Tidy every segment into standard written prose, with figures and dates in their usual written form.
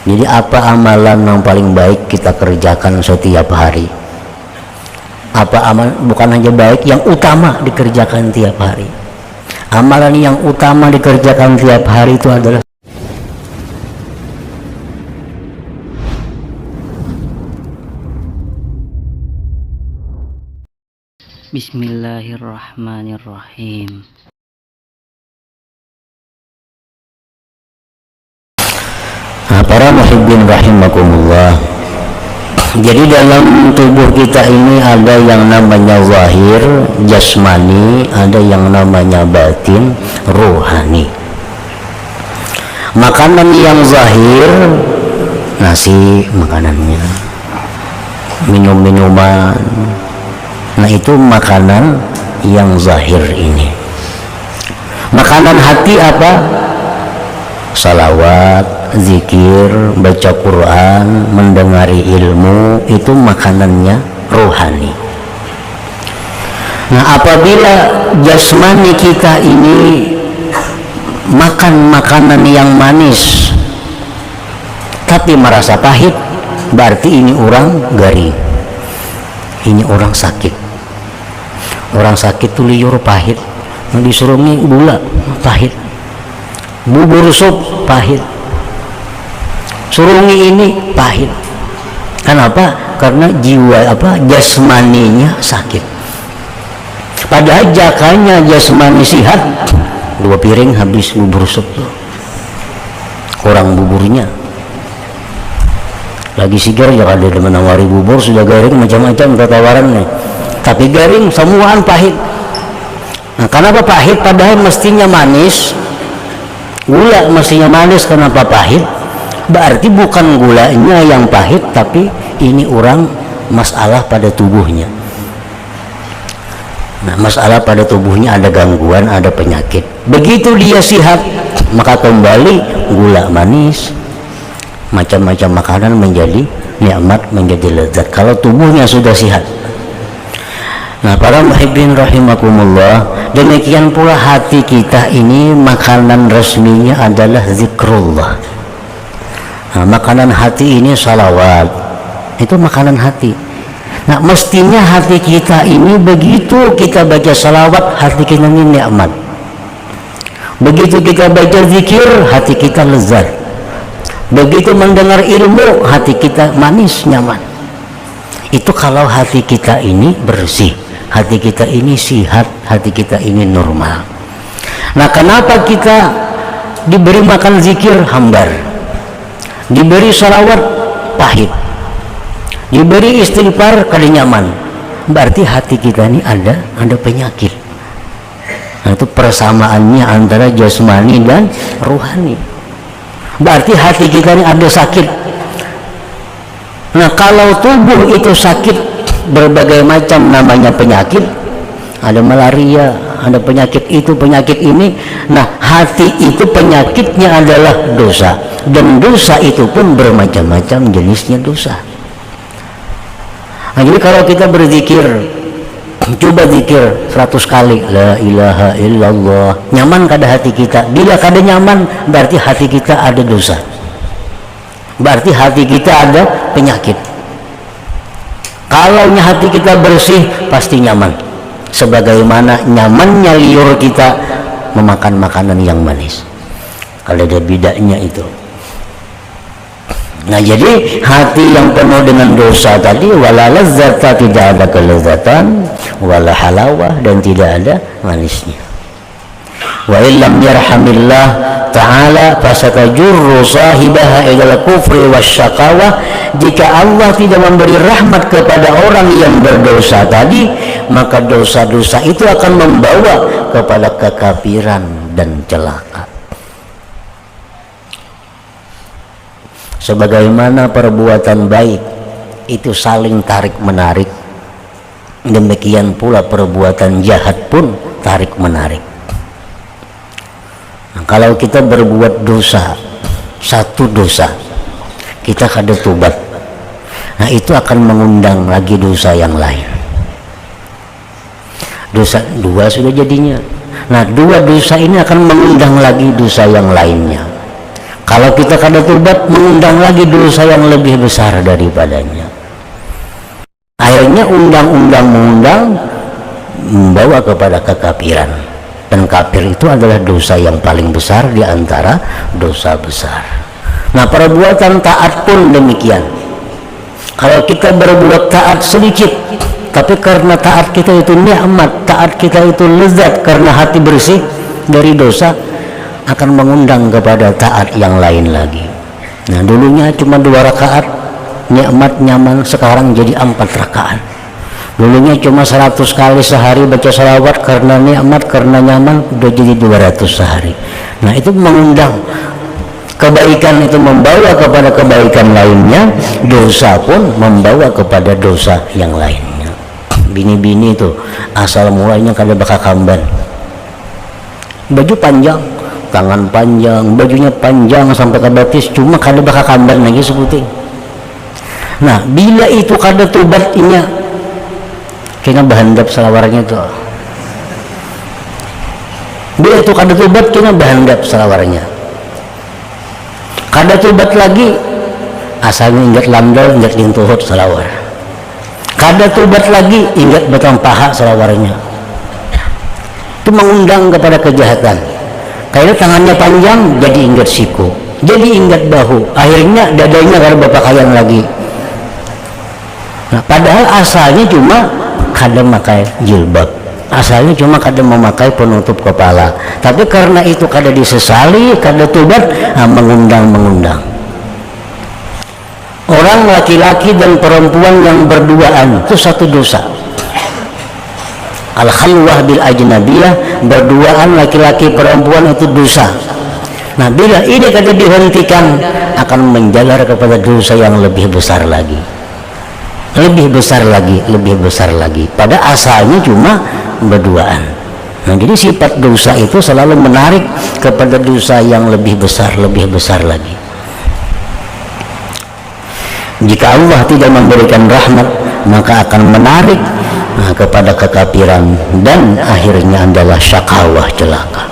Jadi apa amalan yang paling baik kita kerjakan setiap hari? Apa amal, bukan hanya baik, yang utama dikerjakan tiap hari. Amalan yang utama dikerjakan tiap hari itu adalah Bismillahirrahmanirrahim. Para muhibbin rahimakumullah. Jadi dalam tubuh kita ini ada yang namanya zahir, jasmani, ada yang namanya batin, ruhani. Makanan yang zahir, nasi makanannya, minum-minuman, nah itu makanan yang zahir ini. Makanan hati apa? Salawat, zikir, baca Quran, mendengari ilmu, itu makanannya rohani. Nah apabila jasmani kita ini makan makanan yang manis tapi merasa pahit, berarti ini orang garing, ini orang sakit. Orang sakit tuh liur pahit, disuruh gula pahit, bubur sup pahit, surungi ini pahit. Kenapa? Karena jiwa jasmaninya sakit. Padahal jakanya jasmani sehat, 2 piring habis bubur sup tuh. Kurang buburnya. Lagi sigar ya ada menawari bubur sudah garing macam-macam tawarannya. Tapi garing semuaan pahit. Nah, kenapa pahit? Padahal mestinya manis. Gula mestinya manis, kenapa pahit? Berarti bukan gulanya yang pahit, tapi ini orang masalah pada tubuhnya. Nah, masalah pada tubuhnya ada gangguan, ada penyakit. Begitu dia sehat, maka kembali gula manis, macam-macam makanan menjadi nikmat, menjadi lezat kalau tubuhnya sudah sehat. Nah para muhibbin rahimakumullah, demikian pula hati kita ini makanan resminya adalah zikrullah. Nah, makanan hati ini salawat, itu makanan hati. Nah mestinya hati kita ini begitu kita baca salawat, hati kita ini nikmat. Begitu kita baca zikir, hati kita lezat. Begitu mendengar ilmu, hati kita manis, nyaman. Itu kalau hati kita ini bersih, hati kita ini sehat, hati kita ini normal. Nah kenapa kita diberi makan zikir hambar, diberi salawat pahit, diberi istighfar kada nyaman? Berarti hati kita ini ada penyakit. Nah itu persamaannya antara jasmani dan ruhani. Berarti hati kita ini ada sakit. Nah kalau tubuh itu sakit, berbagai macam namanya penyakit, ada malaria, ada penyakit itu, penyakit ini. Nah hati itu penyakitnya adalah dosa, dan dosa itu pun bermacam-macam jenisnya dosa. Nah, jadi kalau kita berzikir, coba zikir 100 kali la ilaha illallah, nyaman kada hati kita? Bila kada nyaman, berarti hati kita ada dosa, berarti hati kita ada penyakit. Kalau hati kita bersih, pasti nyaman, sebagaimana nyamannya liur kita memakan makanan yang manis. Kalau ada bedanya itu. Nah jadi hati yang penuh dengan dosa tadi, wala lazzata, tidak ada kelezatan, wala halawah, dan tidak ada manisnya. Wa illam yarhamillah ta'ala fasatajurru sahibaha ilal kufri wasyaqawah. Jika Allah tidak memberi rahmat kepada orang yang berdosa tadi, maka dosa-dosa itu akan membawa kepada kekafiran dan celaka. Sebagaimana perbuatan baik itu saling tarik menarik, demikian pula perbuatan jahat pun tarik menarik. Nah, kalau kita berbuat dosa, satu dosa kita kada tobat, nah itu akan mengundang lagi dosa yang lain. Dosa dua sudah jadinya. Nah dua dosa ini akan mengundang lagi dosa yang lainnya. Kalau kita kada tobat, mengundang lagi dosa yang lebih besar daripadanya. Akhirnya undang-undang mengundang membawa kepada kekafiran, dan kafir itu adalah dosa yang paling besar di antara dosa besar. Nah, perbuatan taat pun demikian. Kalau kita berbuat taat sedikit, tapi karena taat kita itu nikmat, taat kita itu lezat karena hati bersih dari dosa, akan mengundang kepada taat yang lain lagi. Nah, dulunya cuma 2 rakaat, nikmat nyaman, sekarang jadi 4 rakaat. Dulunya cuma 100 kali sehari baca salawat karena nikmat, karena nyaman, udah jadi 200 sehari. Nah, itu mengundang kebaikan, itu membawa kepada kebaikan lainnya, dosa pun membawa kepada dosa yang lainnya. Bini-bini itu asal mulanya kada bakal kamban, baju panjang, tangan panjang, bajunya panjang sampai ke batis, cuma kada bakal kamban lagi sebuting. Nah, bila itu kada tobat inya, kena bahandap selawarnya tuh. Bila itu kada tobat, kena bahandap selawarnya. Kada tobat lagi, asalnya ingat landal, ingat lintuhut selawar. Kada tobat lagi, ingat batang paha selawarnya. Itu mengundang kepada kejahatan. Kalau tangannya panjang, jadi ingat siku, jadi ingat bahu, akhirnya dadanya kada berpakaian lagi. Nah, padahal asalnya cuma kada memakai jilbab, asalnya cuma kada memakai penutup kepala, tapi karena itu kada disesali, kada tobat, mengundang. Orang laki-laki dan perempuan yang berduaan itu satu dosa. Al-khalwah bil ajnabiyah, berduaan laki-laki perempuan itu dosa. Nah, bila ini kada dihentikan, akan menjalar kepada dosa yang lebih besar lagi, lebih besar lagi. Pada asalnya cuma berduaan. Nah, jadi sifat dosa itu selalu menarik kepada dosa yang lebih besar lagi. Jika Allah tidak memberikan rahmat, maka akan menarik kepada kekafiran, dan akhirnya adalah syakawah, celaka.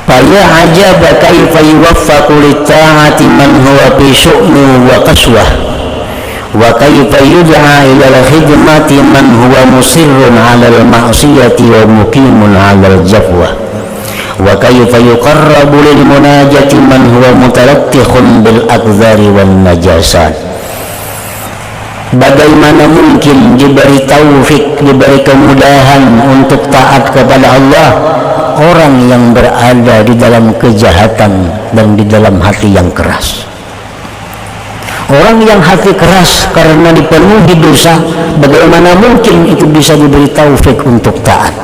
Faya ajaba kaifa yuwaffaqu li-ta'ati man huwa fi syu'mi wa qaswah, wa kaifa yud'a ila al-khidmati man huwa musirrun 'ala al-ma'siyati wa muqimun 'ala al-jafwa, wa kaifa yuqarrabu lil-munajati man huwa mutalattikhun bil akdzari wan najasat. Bagaimana mungkin diberi taufik, diberi kemudahan untuk taat kepada Allah orang yang berada di dalam kejahatan dan di dalam hati yang keras. Orang yang hati keras karena dipenuhi dosa, bagaimana mungkin itu bisa diberi taufik untuk taat?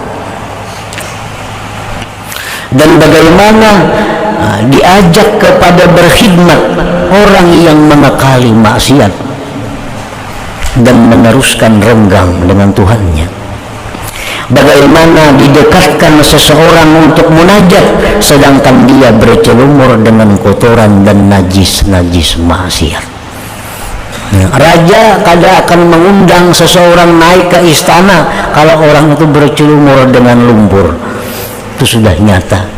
Dan bagaimana diajak kepada berkhidmat orang yang mengakali maksiat dan meneruskan renggang dengan Tuhannya? Bagaimana didekatkan seseorang untuk munajat sedangkan dia bercelumur dengan kotoran dan najis maksiat? Raja kada akan mengundang seseorang naik ke istana kalau orang itu bercelumur dengan lumpur. Itu sudah nyata.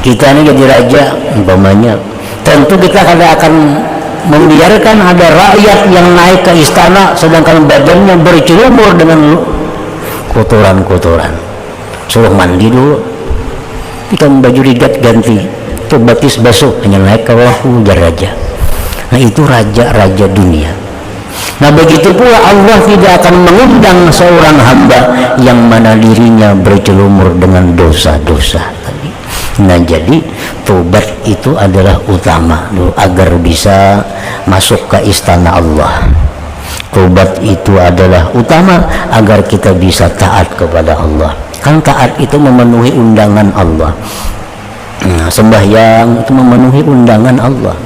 Kita ini jadi raja umpamanya, tentu kita kada akan membiarkan ada rakyat yang naik ke istana sedangkan badannya bercelumur dengan kotoran. Suruh mandi dulu, kita baju rigat ganti, tuh batis basuh, hanya naik ke bawah, ujar raja. Nah, itu raja-raja dunia. Nah, begitu pula Allah tidak akan mengundang seorang hamba yang mana dirinya bercelumur dengan dosa-dosa. Nah, jadi tobat itu adalah utama agar bisa masuk ke istana Allah. Tobat itu adalah utama agar kita bisa taat kepada Allah. Kan taat itu memenuhi undangan Allah. Nah, sembahyang itu memenuhi undangan Allah.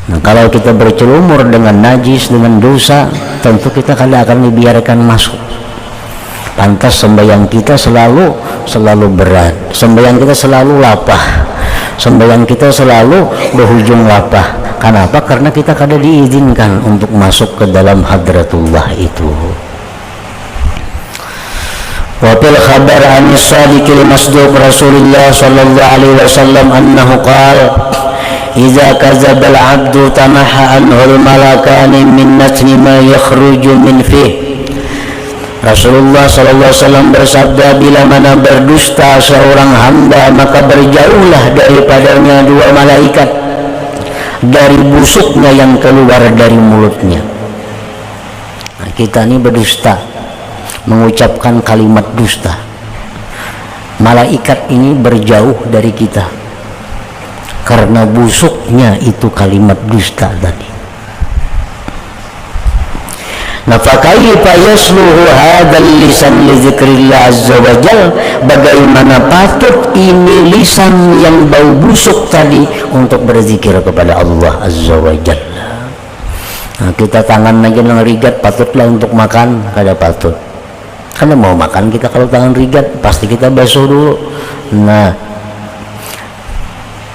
Nah, kalau kita bercelumur dengan najis, dengan dosa, tentu kita kada akan dibiarkan masuk. Pantas sembahyang kita selalu berat, sembahyang kita selalu lapah, sembahyang kita selalu berujung lapah. Kenapa? Karena kita kada diizinkan untuk masuk ke dalam hadratullah itu. Wa fil khabar an as-sadiqil masduq Rasulullah sallallahu alaihi wasallam annahu qala idza kadzdzaba al-'abdu tamaha anhu al-malakani min natni ma yakhruju min fihi. Rasulullah sallallahu alaihi wasallam bersabda, bila mana berdusta seorang hamba maka berjauhlah daripadanya dua malaikat dari busuknya yang keluar dari mulutnya. Nah, kita ini berdusta, mengucapkan kalimat dusta, malaikat ini berjauh dari kita karena busuknya itu kalimat dusta tadi. Nah, fakaifa yasluhu hadzal lisan li dzikrillah azza wa jalla, bagaimana patut ini lisan yang bau busuk tadi untuk berzikir kepada Allah azza wa jalla. Nah, kita tangan aja yang rigat patutlah untuk makan, kada patut. Karena mau makan kita kalau tangan rigat pasti kita basuh dulu. Nah,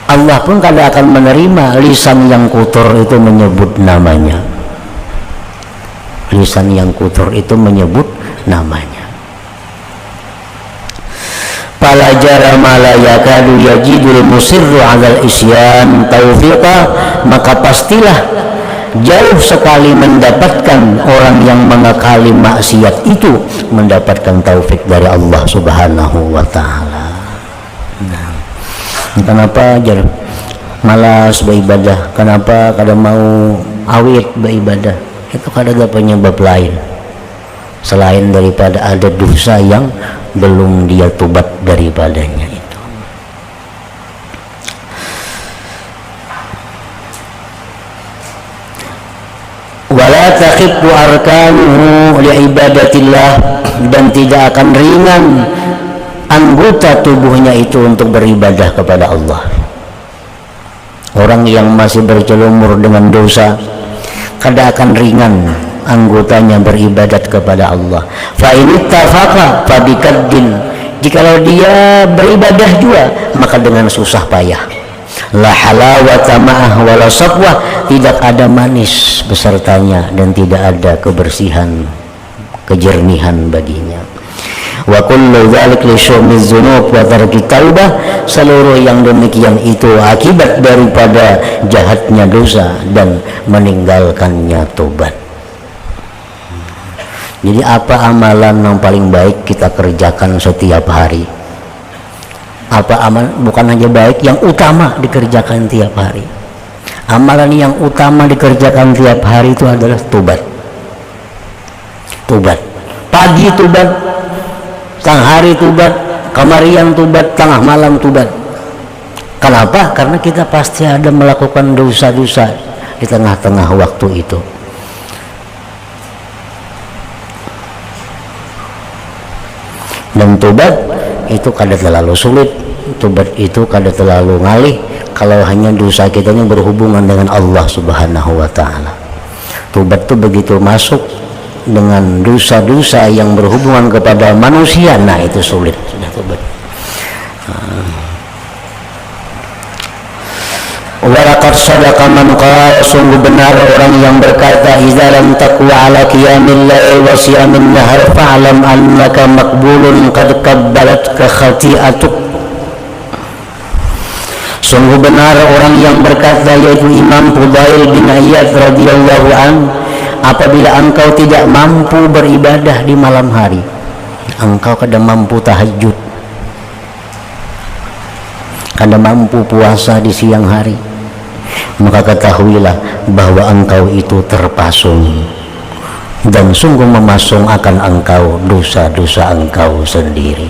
Allah pun kada akan menerima lisan yang kotor itu menyebut namanya. Lisan yang kotor itu menyebut namanya. Palajara malayakadu yajidul musirru alal isyan taufiqa, maka pastilah jauh sekali mendapatkan orang yang mengakali maksiat itu mendapatkan taufik dari Allah subhanahu wa ta'ala. Nah, kenapa malas beribadah, kenapa kada mau awet beribadah, itu kada ada penyebab lain selain daripada ada dosa yang belum dia tobat daripadanya itu. Wala takhiffu arkanuhu liibadatillah, dan tidak akan ringan anggota tubuhnya itu untuk beribadah kepada Allah. Orang yang masih bercelumur dengan dosa kada akan ringan anggotanya beribadat kepada Allah. Fa in ittafaqa fa bikaddin, jikalau dia beribadah juga maka dengan susah payah. La halawata ma'ah wala safwah, tidak ada manis besertanya dan tidak ada kebersihan, kejernihan baginya. Wa kullu dzalik li syu'miz dzunub wa tarki taubah, seluruh yang demikian itu akibat daripada jahatnya dosa dan meninggalkannya tobat. Jadi apa amalan yang paling baik kita kerjakan setiap hari? Apa amal, bukan hanya baik, yang utama dikerjakan tiap hari. Amalan yang utama dikerjakan tiap hari itu adalah tobat. Tobat. Pagi tobat, tengah hari tobat, kamarian tobat, tengah malam tobat. Kenapa? Karena kita pasti ada melakukan dosa-dosa di tengah-tengah waktu itu. Dan tobat itu kada terlalu sulit, tobat itu kada terlalu ngalih kalau hanya dosa kita yang berhubungan dengan Allah subhanahu wa ta'ala. Tobat itu begitu masuk dengan dosa-dosa yang berhubungan kepada manusia, nah itu sulit sudah tobat. Walaqad sadaqa man qala, sungguh benar orang yang berkata, idza lam taqwa ala qiyamil lail wa siyamin nahar fa'lam annaka maqbulun qad qabbalatka khati'atuk. Sungguh benar orang yang berkata, yaitu Imam Fudail bin Iyad radhiyallahu an, apabila engkau tidak mampu beribadah di malam hari, engkau kada mampu tahajud, kada mampu puasa di siang hari, maka ketahuilah bahwa engkau itu terpasung, dan sungguh memasung akan engkau dosa-dosa engkau sendiri.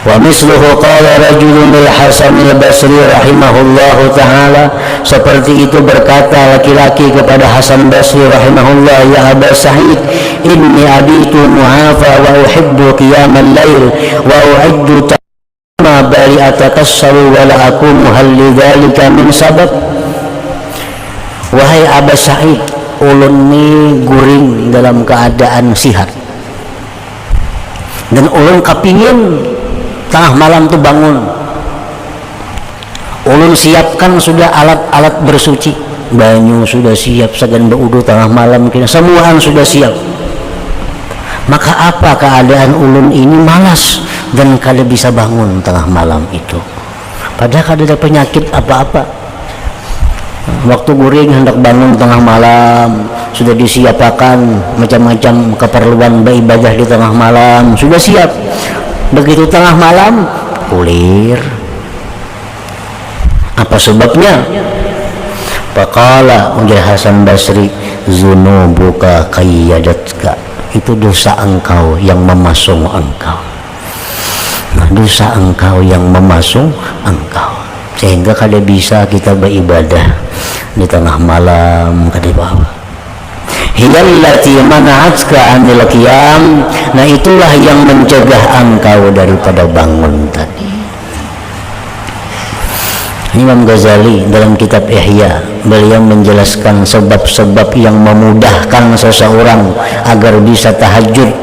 Wa misluhu qala rajulun lil Hasan al-Basri rahimahullahu ta'ala, seperti itu berkata laki-laki kepada Hasan Basri rahimahullah, ya Aba Sa'id, inni abitu mu'afa wa uhibbu qiyamal lail wa u'iddu ma bari atakassaru wa la akumu hal lidzalika min sabab. Wahai Aba Sa'id, ulun ni guring dalam keadaan sihat, dan ulun kapingin tengah malam tu bangun, ulun siapkan sudah alat-alat bersuci, banyu sudah siap, segan berwudu tengah malam, semuaan sudah siap. Maka apa keadaan ulun ini malas dan kada bisa bangun tengah malam itu, padahal kada ada penyakit apa-apa. Waktu guring hendak bangun tengah malam, sudah disiapkan macam-macam keperluan beribadah di tengah malam, sudah siap. Begitu tengah malam kulir. Apa sebabnya? Faqala, ujar Hasan Basri, zunubuka qayyadatka, itu dosa engkau yang memasung engkau. Nah, dosa engkau yang memasung engkau, sehingga kada bisa kita beribadah di tengah malam, kada apa. Hiyallati mana'atka anil qiyam, nah itulah yang mencegah engkau daripada bangun tadi. Imam Ghazali dalam kitab Ihya, beliau menjelaskan sebab-sebab yang memudahkan seseorang agar bisa tahajud.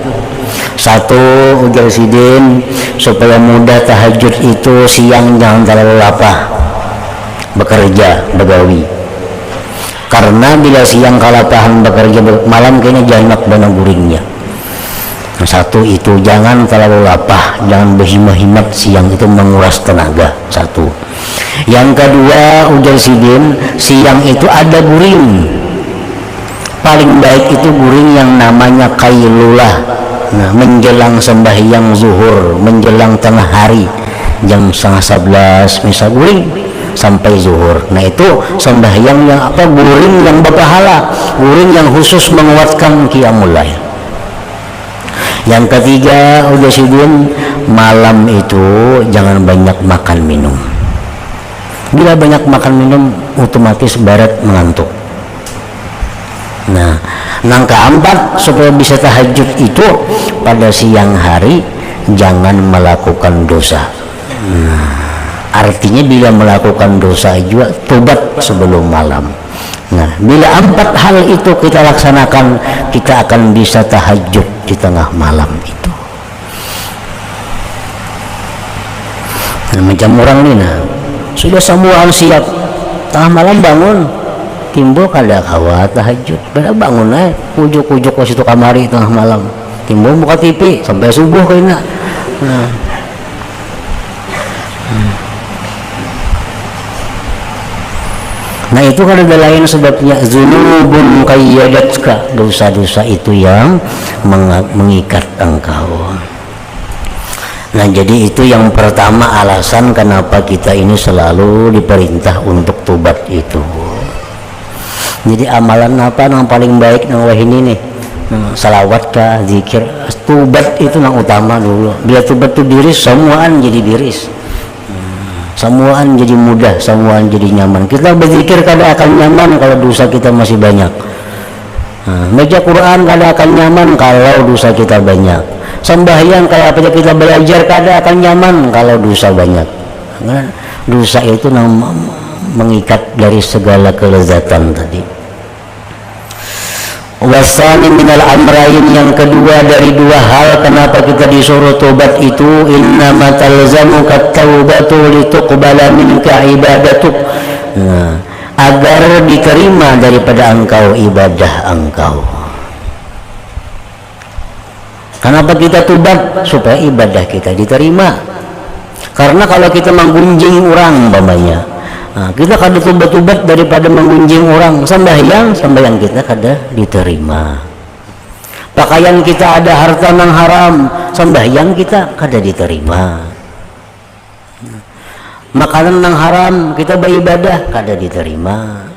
Satu, ujar Sidin, supaya mudah tahajud itu siang jangan terlalu lapar bekerja, begawi. Karena bila siang kalapahan bekerja, malam kayaknya janak bana guringnya. Satu itu, jangan terlalu lapar, jangan berhimat-himat siang, itu menguras tenaga. Satu. Yang kedua, ujar Sidin, siang itu ada guring. Paling baik itu guring yang namanya qailulah. Nah, menjelang sembahyang zuhur, menjelang tengah hari, jam 10:30 misal guring sampai zuhur. Nah itu sembahyang yang apa? Guring yang berpahala, guring yang khusus menguatkan qiyamul lail. Yang ketiga, udah Sidin, malam itu jangan banyak makan minum. Bila banyak makan minum, otomatis barat mengantuk. Nah, yang keempat, supaya bisa tahajud itu pada siang hari jangan melakukan dosa. Nah, artinya bila melakukan dosa juga tobat sebelum malam. Nah, bila 4 hal itu kita laksanakan, kita akan bisa tahajud di tengah malam itu. Nah, macam orang ini, nah, sudah semua siap, tengah malam bangun, timbul kada kawa tahajud, pada bangun aja, ujuk-ujuk ke situ kamari tengah malam, timbul buka TV sampai subuh kayaknya. Nah itu kan ada lain sebabnya, zunubun qayyadatka, dosa-dosa itu yang mengikat engkau. Nah jadi itu yang pertama alasan kenapa kita ini selalu diperintah untuk tobat itu. Jadi amalan apa yang paling baik nang ini nih? Salawat kah, zikir, tobat itu yang utama dulu. Bila tobat itu diris, semuaan jadi diris. Semuaan jadi mudah, semuaan jadi nyaman. Kita berzikir kada akan nyaman kalau dosa kita masih banyak. Baca Quran kada akan nyaman kalau dosa kita banyak. Sembahyang kalau apa kita belajar kada akan nyaman kalau dosa banyak. Dosa itu mengikat dari segala kelezatan tadi. Wasani minal amrain, yang kedua dari 2 hal kenapa kita disuruh tobat itu, innama talzamuka taubatu lituqbala minka ibadatuk. Nah, agar diterima daripada engkau ibadah engkau. Kenapa kita tobat? Supaya ibadah kita diterima. Karena kalau kita menggunjing orang umpamanya, nah, kita kada tobat-tobat daripada menggunjing orang, sembahyang kita kada diterima. Pakaian kita ada harta yang haram, sembahyang kita kada diterima. Makanan yang haram kita beribadah kada diterima.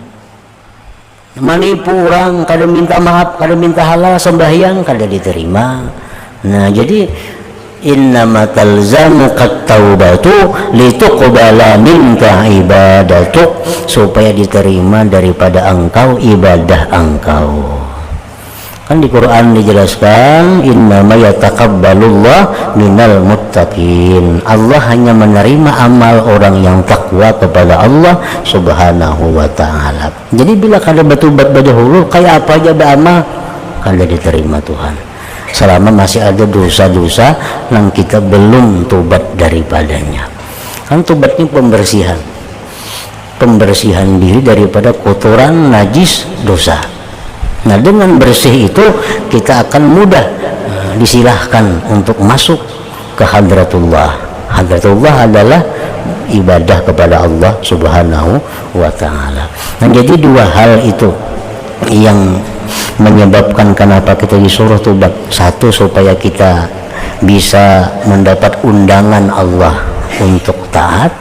Menipu orang kada minta maaf, kada minta halal, sembahyang kada diterima. Nah jadi innama talzamuka taubatu lituqbala minka ibadatuk, supaya diterima daripada engkau ibadah engkau. Kan di Quran dijelaskan innama yataqabbalullah minal muttaqin, Allah hanya menerima amal orang yang takwa kepada Allah subhanahu wa ta'ala. Jadi bila kada bertobat dahulu, kayak apa aja beramal kada diterima Tuhan, selama masih ada dosa-dosa yang kita belum tobat daripadanya. Kan tobat ini pembersihan diri daripada kotoran najis dosa. Nah dengan bersih itu kita akan mudah disilahkan untuk masuk ke hadratullah. Hadratullah adalah ibadah kepada Allah Subhanahu wa ta'ala. Nah, jadi dua hal itu yang menyebabkan kenapa kita disuruh tobat. Satu, supaya kita bisa mendapat undangan Allah untuk taat.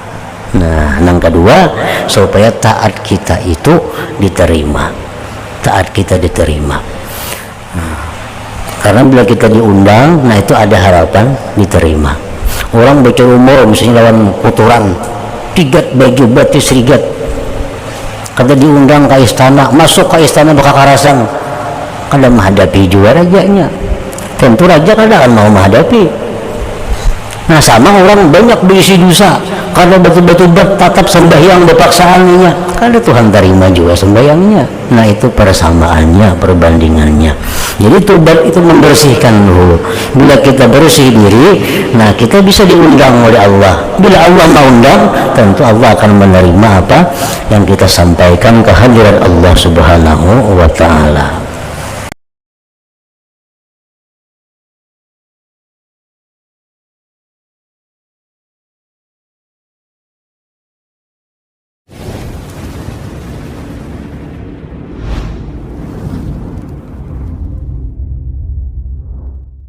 Nah, yang kedua, supaya taat kita itu diterima. Taat kita diterima. Nah, karena bila kita diundang, nah itu ada harapan diterima. Orang baca umur misalnya lawan kotoran, tigat baju batis rigat, kada diundang ke istana, masuk ke istana Bakakarasan, kada menghadapi juga rajanya. Tentu raja kada akan mau menghadapi. Nah, sama orang banyak berisi dosa, karena betul-betul bertatap sembahyang berpaksaannya, kada Tuhan terima juga sembahyangnya. Nah, itu persamaannya, perbandingannya. Jadi tobat itu membersihkan dulu. Bila kita bersih diri, nah kita bisa diundang oleh Allah. Bila Allah mengundang, tentu Allah akan menerima apa yang kita sampaikan ke hadirat Allah Subhanahu wa ta'ala.